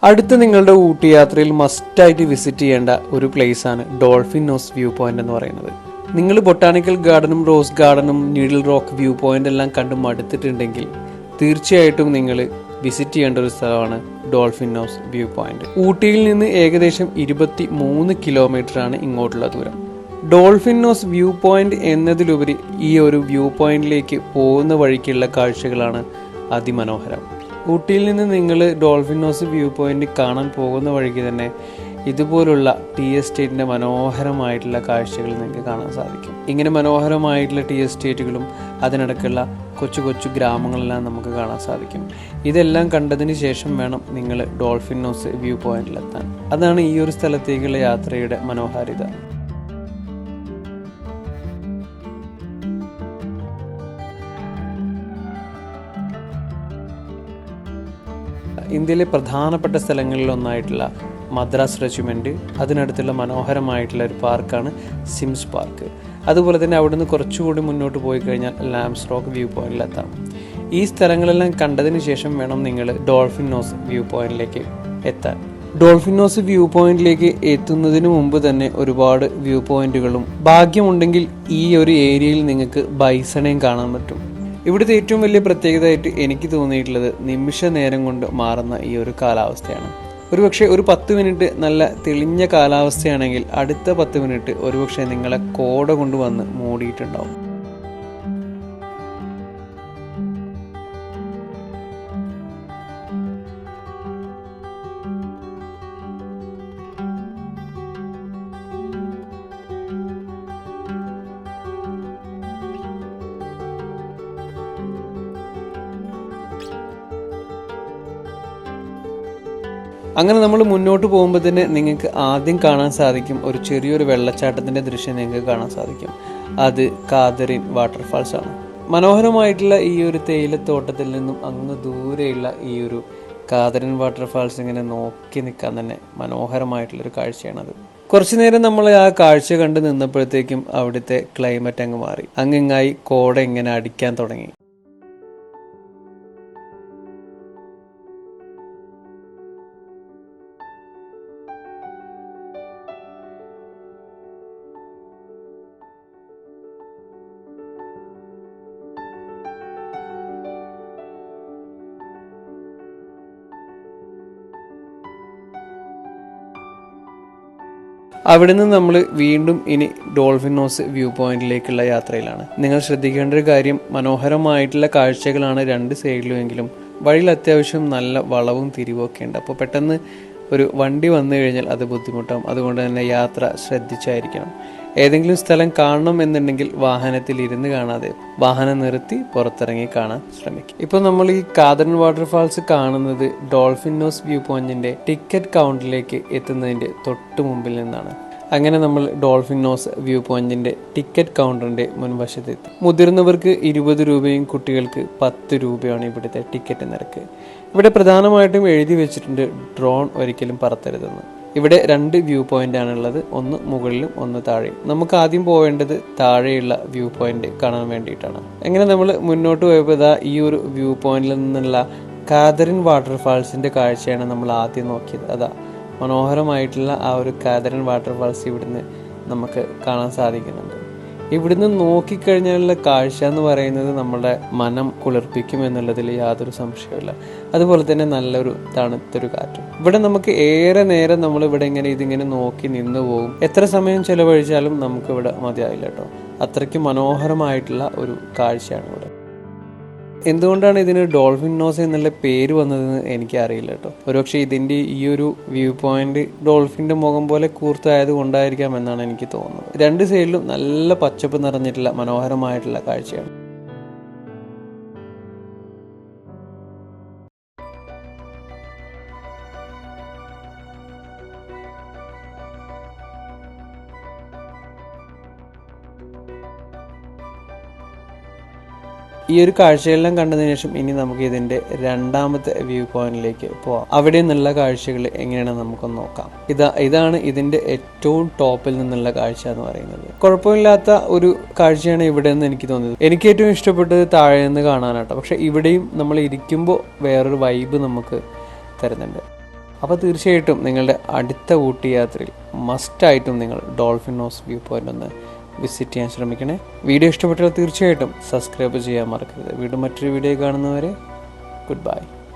അടുത്ത നിങ്ങളുടെ ഊട്ടി യാത്രയിൽ മസ്റ്റായിട്ട് വിസിറ്റ് ചെയ്യേണ്ട ഒരു പ്ലേസ് ആണ് ഡോൾഫിൻ നോസ് വ്യൂ പോയിന്റ് എന്ന് പറയുന്നത്. നിങ്ങൾ ബൊട്ടാണിക്കൽ ഗാർഡനും റോസ് ഗാർഡനും നീഡിൽ റോക്ക് വ്യൂ പോയിന്റ് എല്ലാം കണ്ട് മടുത്തിട്ടുണ്ടെങ്കിൽ തീർച്ചയായിട്ടും നിങ്ങൾ വിസിറ്റ് ചെയ്യേണ്ട ഒരു സ്ഥലമാണ് ഡോൾഫിൻ നോസ് വ്യൂ പോയിന്റ്. ഊട്ടിയിൽ നിന്ന് ഏകദേശം 23 കിലോമീറ്റർ ആണ് ഇങ്ങോട്ടുള്ള ദൂരം. ഡോൾഫിൻ നോസ് വ്യൂ പോയിന്റ് എന്നതിലുപരി ഈ ഒരു വ്യൂ പോയിന്റിലേക്ക് പോകുന്ന വഴിക്കുള്ള കാഴ്ചകളാണ് അതിമനോഹരം. ഊട്ടിയിൽ നിന്ന് നിങ്ങൾ ഡോൾഫിൻ നോസ് വ്യൂ പോയിന്റ് കാണാൻ പോകുന്ന വഴിക്ക് തന്നെ ഇതുപോലുള്ള ടീ എസ്റ്റേറ്റിൻ്റെ മനോഹരമായിട്ടുള്ള കാഴ്ചകൾ നിങ്ങൾക്ക് കാണാൻ സാധിക്കും. ഇങ്ങനെ മനോഹരമായിട്ടുള്ള ടീ എസ്റ്റേറ്റുകളും അതിനിടയ്ക്കുള്ള കൊച്ചു കൊച്ചു ഗ്രാമങ്ങളെല്ലാം നമുക്ക് കാണാൻ സാധിക്കും. ഇതെല്ലാം കണ്ടതിന് ശേഷം വേണം നിങ്ങൾ ഡോൾഫിൻ നോസ് വ്യൂ പോയിന്റിലെത്താൻ. അതാണ് ഈ ഒരു സ്ഥലത്തേക്കുള്ള യാത്രയുടെ മനോഹാരിത. ഇന്ത്യയിലെ പ്രധാനപ്പെട്ട സ്ഥലങ്ങളിലൊന്നായിട്ടുള്ള മദ്രാസ് റെജിമെൻറ്റ്, അതിനടുത്തുള്ള മനോഹരമായിട്ടുള്ള ഒരു പാർക്കാണ് സിംസ് പാർക്ക്. അതുപോലെ തന്നെ അവിടുന്ന് കുറച്ചുകൂടി മുന്നോട്ട് പോയി കഴിഞ്ഞാൽ ലാംസ് റോക്ക് വ്യൂ പോയിന്റിലെത്താം. ഈ സ്ഥലങ്ങളെല്ലാം കണ്ടതിന് ശേഷം വേണം നിങ്ങൾ ഡോൾഫിൻ നോസ് വ്യൂ പോയിന്റിലേക്ക് എത്താൻ. ഡോൾഫിൻ നോസ് വ്യൂ പോയിന്റിലേക്ക് എത്തുന്നതിന് മുമ്പ് തന്നെ ഒരുപാട് വ്യൂ പോയിന്റുകളും, ഭാഗ്യമുണ്ടെങ്കിൽ ഈ ഒരു ഏരിയയിൽ നിങ്ങൾക്ക് ബൈസണേയും കാണാൻ പറ്റും. ഇവിടുത്തെ ഏറ്റവും വലിയ പ്രത്യേകതയായിട്ട് എനിക്ക് തോന്നിയിട്ടുള്ളത് നിമിഷ നേരം കൊണ്ട് മാറുന്ന ഈ ഒരു കാലാവസ്ഥയാണ്. ഒരുപക്ഷെ ഒരു 10 മിനിറ്റ് നല്ല തെളിഞ്ഞ കാലാവസ്ഥയാണെങ്കിൽ അടുത്ത 10 മിനിറ്റ് ഒരുപക്ഷെ നിങ്ങളെ കോട കൊണ്ടുവന്ന് മൂടിയിട്ടുണ്ടാവും. അങ്ങനെ നമ്മൾ മുന്നോട്ട് പോകുമ്പോൾ തന്നെ നിങ്ങൾക്ക് ആദ്യം കാണാൻ സാധിക്കും ഒരു ചെറിയൊരു വെള്ളച്ചാട്ടത്തിൻ്റെ ദൃശ്യം നിങ്ങൾക്ക് കാണാൻ സാധിക്കും. അത് കാതറിൻ വാട്ടർഫാൾസ് ആണ്. മനോഹരമായിട്ടുള്ള ഈ ഒരു തേയിലത്തോട്ടത്തിൽ നിന്നും അങ്ങ് ദൂരെയുള്ള ഈ ഒരു കാതറിൻ വാട്ടർഫാൾസ് ഇങ്ങനെ നോക്കി നിൽക്കാൻ തന്നെ മനോഹരമായിട്ടുള്ളൊരു കാഴ്ചയാണത്. കുറച്ചു നേരം നമ്മൾ ആ കാഴ്ച കണ്ട് നിന്നപ്പോഴത്തേക്കും അവിടുത്തെ ക്ലൈമറ്റ് അങ്ങ് മാറി. അങ്ങിങ്ങായി കോട ഇങ്ങനെ അടിക്കാൻ തുടങ്ങി. അവിടെ നിന്ന് നമ്മൾ വീണ്ടും ഇനി ഡോൾഫിൻ നോസ് വ്യൂ പോയിന്റിലേക്കുള്ള യാത്രയിലാണ്. നിങ്ങൾ ശ്രദ്ധിക്കേണ്ട ഒരു കാര്യം, മനോഹരമായിട്ടുള്ള കാഴ്ചകളാണ് രണ്ട് സൈഡിലുമെങ്കിലും വഴിയിൽ അത്യാവശ്യം നല്ല വളവും തിരിവൊക്കെ ഉണ്ട്. അപ്പോൾ പെട്ടെന്ന് ഒരു വണ്ടി വന്നു കഴിഞ്ഞാൽ അത് ബുദ്ധിമുട്ടാവും. അതുകൊണ്ട് തന്നെ യാത്ര ശ്രദ്ധിച്ചായിരിക്കണം. ഏതെങ്കിലും സ്ഥലം കാണണം എന്നുണ്ടെങ്കിൽ വാഹനത്തിൽ ഇരുന്ന് കാണാതെ വാഹനം നിർത്തി പുറത്തിറങ്ങി കാണാൻ ശ്രമിക്കും. ഇപ്പോൾ നമ്മൾ ഈ കാതറിൻ വാട്ടർഫാൾസ് കാണുന്നത് ഡോൾഫിൻ നോസ് വ്യൂ പോയിന്റിന്റെ ടിക്കറ്റ് കൗണ്ടറിലേക്ക് എത്തുന്നതിന്റെ തൊട്ട് മുമ്പിൽ നിന്നാണ്. അങ്ങനെ നമ്മൾ ഡോൾഫിൻ നോസ് വ്യൂ പോയിന്റിന്റെ ടിക്കറ്റ് കൗണ്ടറിന്റെ മുൻവശത്തെത്തി. മുതിർന്നവർക്ക് 20 രൂപയും കുട്ടികൾക്ക് 10 രൂപയാണ് ഇവിടുത്തെ ടിക്കറ്റ് നിരക്ക്. ഇവിടെ പ്രധാനമായിട്ടും എഴുതി വെച്ചിട്ടുണ്ട് ഡ്രോൺ ഒരിക്കലും പറത്തരുതെന്ന്. ഇവിടെ 2 വ്യൂ പോയിന്റ് ആണുള്ളത്, ഒന്ന് മുകളിലും ഒന്ന് താഴെയും. നമുക്ക് ആദ്യം പോവേണ്ടത് താഴെയുള്ള വ്യൂ പോയിന്റ് കാണാൻ വേണ്ടിയിട്ടാണ്. അങ്ങനെ നമ്മൾ മുന്നോട്ട് പോയപ്പോൾ ഈ ഒരു വ്യൂ പോയിന്റിൽ നിന്നുള്ള കാതറിൻ വാട്ടർഫാൾസിന്റെ കാഴ്ചയാണ് നമ്മൾ ആദ്യം നോക്കിയത്. അതാ മനോഹരമായിട്ടുള്ള ആ ഒരു കാതറിൻ വാട്ടർഫാൾസ് ഇവിടുന്ന് നമുക്ക് കാണാൻ സാധിക്കുന്നുണ്ട്. ഇവിടുന്ന് നോക്കിക്കഴിഞ്ഞാലുള്ള കാഴ്ച എന്ന് പറയുന്നത് നമ്മുടെ മനം കുളിർപ്പിക്കും എന്നുള്ളതിൽ യാതൊരു സംശയമില്ല. അതുപോലെ തന്നെ നല്ലൊരു തണുത്തൊരു കാറ്റും. ഇവിടെ നമുക്ക് ഏറെ നേരം നമ്മൾ ഇവിടെ ഇതിങ്ങനെ നോക്കി നിന്ന് പോകും. എത്ര സമയം ചെലവഴിച്ചാലും നമുക്ക് ഇവിടെ മതിയാവില്ല കേട്ടോ. അത്രയ്ക്ക് മനോഹരമായിട്ടുള്ള ഒരു കാഴ്ചയാണ് ഇവിടെ. എന്തുകൊണ്ടാണ് ഇതിന് ഡോൾഫിൻ നോസ് എന്നുള്ള പേര് വന്നതെന്ന് എനിക്ക് അറിയില്ല കേട്ടോ. ഒരുപക്ഷെ ഇതിൻ്റെ ഈ ഒരു വ്യൂ പോയിന്റ് ഡോൾഫിൻ്റെ മുഖം പോലെ കൂർത്തായത് കൊണ്ടായിരിക്കാം എന്നാണ് എനിക്ക് തോന്നുന്നത്. 2 സൈഡിലും നല്ല പച്ചപ്പ് നിറഞ്ഞിട്ടുള്ള മനോഹരമായിട്ടുള്ള കാഴ്ചയാണ്. ഈ ഒരു കാഴ്ചകളെല്ലാം കണ്ടതിന് ശേഷം ഇനി നമുക്ക് ഇതിന്റെ രണ്ടാമത്തെ വ്യൂ പോയിന്റിലേക്ക് പോവാം. അവിടെ നിന്നുള്ള കാഴ്ചകൾ എങ്ങനെയാണെന്ന് നമുക്കൊന്ന് നോക്കാം. ഇതാണ് ഇതിന്റെ ഏറ്റവും ടോപ്പിൽ നിന്നുള്ള കാഴ്ച എന്ന് പറയുന്നത്. കുഴപ്പമില്ലാത്ത ഒരു കാഴ്ചയാണ് ഇവിടെ നിന്ന് എനിക്ക് തോന്നിയത്. എനിക്ക് ഏറ്റവും ഇഷ്ടപ്പെട്ടത് താഴെ നിന്ന് കാണാനാട്ടോ. പക്ഷെ ഇവിടെയും നമ്മൾ ഇരിക്കുമ്പോൾ വേറൊരു വൈബ് നമുക്ക് തരുന്നുണ്ട്. അപ്പോൾ തീർച്ചയായിട്ടും നിങ്ങളുടെ അടുത്ത ഊട്ടി യാത്രയിൽ മസ്റ്റായിട്ടും നിങ്ങൾ ഡോൾഫിൻ നോസ് വ്യൂ പോയിൻ്റ് ഒന്ന് വിസിറ്റ് ചെയ്യാൻ ശ്രമിക്കണേ. വീഡിയോ ഇഷ്ടപ്പെട്ടാൽ തീർച്ചയായിട്ടും സബ്സ്ക്രൈബ് ചെയ്യാൻ മറക്കരുത്. വീണ്ടും മറ്റൊരു വീഡിയോ കാണുന്നവരെ ഗുഡ് ബൈ.